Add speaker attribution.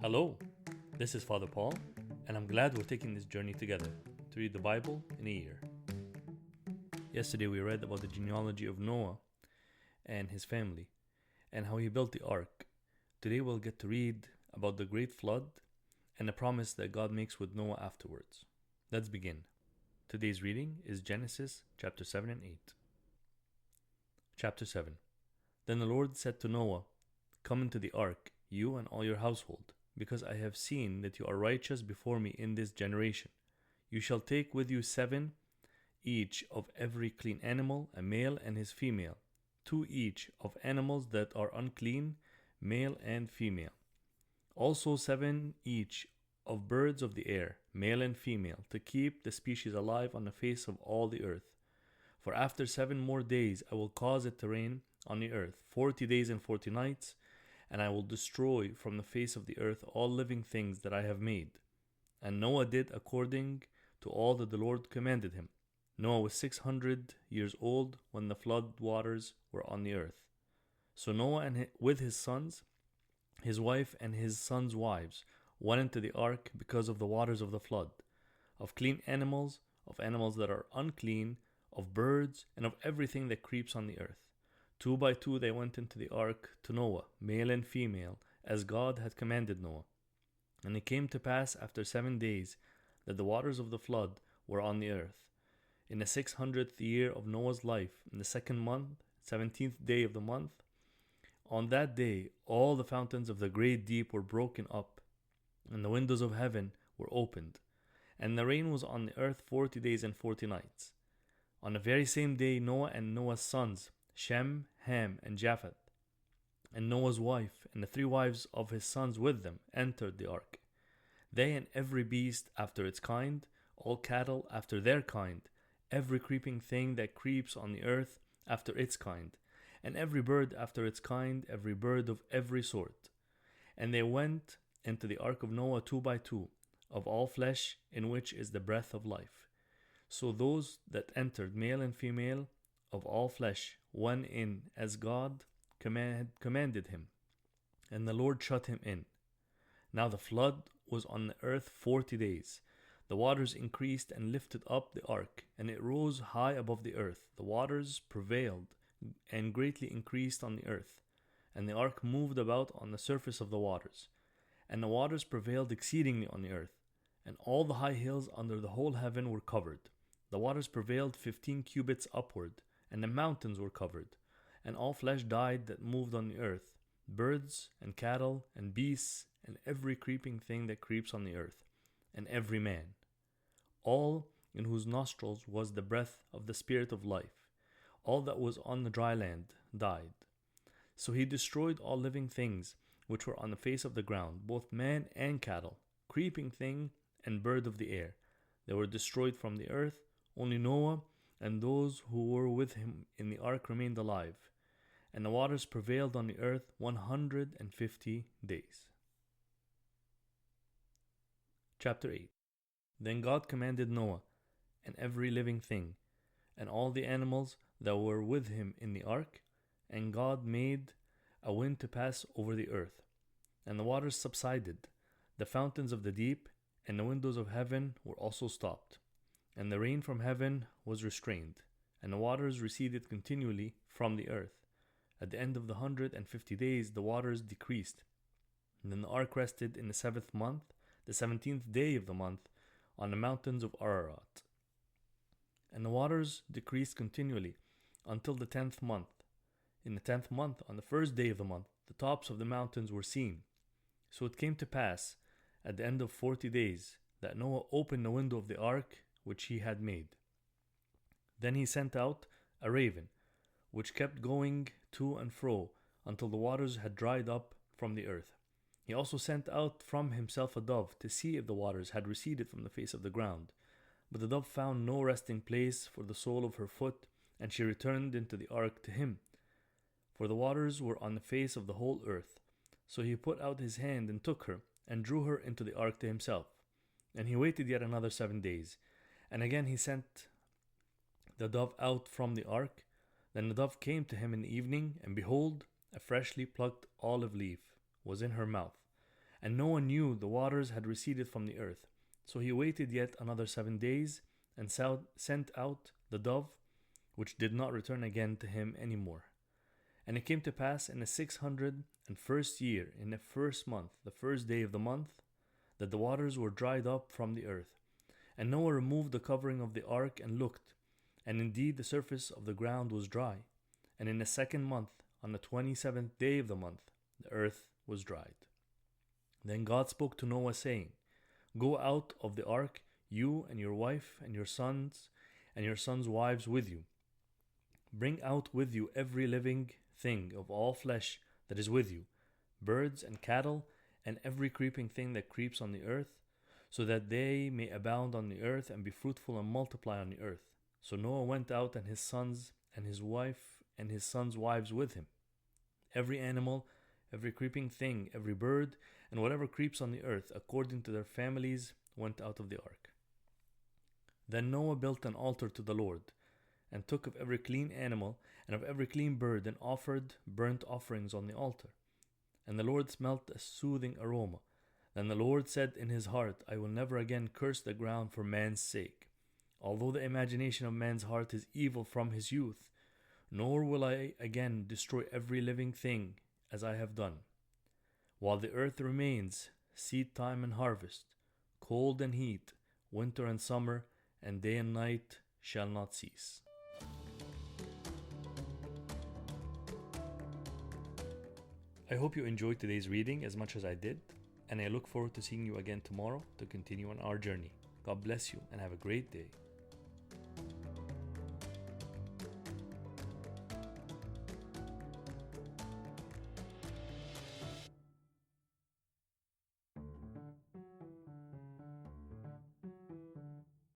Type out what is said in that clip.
Speaker 1: Hello, this is Father Paul, and I'm glad we're taking this journey together to read the Bible in a year. Yesterday we read about the genealogy of Noah and his family, and how he built the ark. Today we'll get to read about the great flood and the promise that God makes with Noah afterwards. Let's begin. Today's reading is Genesis chapter 7 and 8. Chapter 7. Then the Lord said to Noah, "Come into the ark, you and all your household, because I have seen that you are righteous before me in this generation. You shall take with you 7 each of every clean animal, a male and his female, 2 each of animals that are unclean, male and female. Also 7 each of birds of the air, male and female, to keep the species alive on the face of all the earth. For after 7 more days I will cause it to rain on the earth, 40 days and 40 nights, and I will destroy from the face of the earth all living things that I have made." And Noah did according to all that the Lord commanded him. Noah was 600 years old when the flood waters were on the earth. So Noah with his sons, his wife and his sons' wives went into the ark because of the waters of the flood, of clean animals, of animals that are unclean, of birds, and of everything that creeps on the earth. 2 by 2 they went into the ark to Noah, male and female, as God had commanded Noah. And it came to pass after 7 days that the waters of the flood were on the earth. In the 600th year of Noah's life, in the 2nd month, 17th day of the month, on that day all the fountains of the great deep were broken up, and the windows of heaven were opened, and the rain was on the earth 40 days and 40 nights. On the very same day Noah and Noah's sons, Shem, Ham, and Japheth, and Noah's wife, and the 3 wives of his sons with them, entered the ark. They and every beast after its kind, all cattle after their kind, every creeping thing that creeps on the earth after its kind, and every bird after its kind, every bird of every sort. And they went into the ark of Noah 2 by 2, of all flesh in which is the breath of life. So those that entered, male and female, of all flesh, went in as God commanded him, and the Lord shut him in. Now the flood was on the earth 40 days. The waters increased and lifted up the ark, and it rose high above the earth. The waters prevailed and greatly increased on the earth, and the ark moved about on the surface of the waters. And the waters prevailed exceedingly on the earth, and all the high hills under the whole heaven were covered. The waters prevailed 15 cubits upward, and the mountains were covered, and all flesh died that moved on the earth, birds and cattle and beasts and every creeping thing that creeps on the earth, and every man, all in whose nostrils was the breath of the spirit of life. All that was on the dry land died. So he destroyed all living things which were on the face of the ground, both man and cattle, creeping thing and bird of the air. They were destroyed from the earth. Only Noah and those who were with him in the ark remained alive, and the waters prevailed on the earth 150 days. Chapter 8. Then God commanded Noah, and every living thing, and all the animals that were with him in the ark, and God made a wind to pass over the earth, and the waters subsided, the fountains of the deep, and the windows of heaven were also stopped. And the rain from heaven was restrained, and the waters receded continually from the earth. At the end of the 150 days the waters decreased. And then the ark rested in the 7th month, the 17th day of the month, on the mountains of Ararat. And the waters decreased continually until the 10th month. In the 10th month, on the 1st day of the month, the tops of the mountains were seen. So it came to pass, at the end of 40 days, that Noah opened the window of the ark which he had made. Then he sent out a raven, which kept going to and fro until the waters had dried up from the earth. He also sent out from himself a dove to see if the waters had receded from the face of the ground. But the dove found no resting place for the sole of her foot, and she returned into the ark to him. For the waters were on the face of the whole earth. So he put out his hand and took her, and drew her into the ark to himself. And he waited yet another 7 days. And again he sent the dove out from the ark. Then the dove came to him in the evening, and behold, a freshly plucked olive leaf was in her mouth. And Noah knew the waters had receded from the earth. So he waited yet another 7 days, and sent out the dove, which did not return again to him any more. And it came to pass in the 601st year, in the first month, the first day of the month, that the waters were dried up from the earth. And Noah removed the covering of the ark and looked, and indeed the surface of the ground was dry. And in the 2nd month, on the 27th day of the month, the earth was dried. Then God spoke to Noah, saying, Go out of the ark, you and your wife and your sons wives with you. Bring out with you every living thing of all flesh that is with you, birds and cattle, and every creeping thing that creeps on the earth, so that they may abound on the earth and be fruitful and multiply on the earth. So Noah went out, and his sons and his wife and his sons' wives with him. Every animal, every creeping thing, every bird, and whatever creeps on the earth, according to their families, went out of the ark. Then Noah built an altar to the Lord, and took of every clean animal and of every clean bird, and offered burnt offerings on the altar. And the Lord smelt a soothing aroma. Then the Lord said in his heart, I will never again curse the ground for man's sake, although the imagination of man's heart is evil from his youth, nor will I again destroy every living thing as I have done. While the earth remains, seed time and harvest, cold and heat, winter and summer, and day and night shall not cease. I hope you enjoyed today's reading as much as I did, and I look forward to seeing you again tomorrow to continue on our journey. God bless you and have a great day.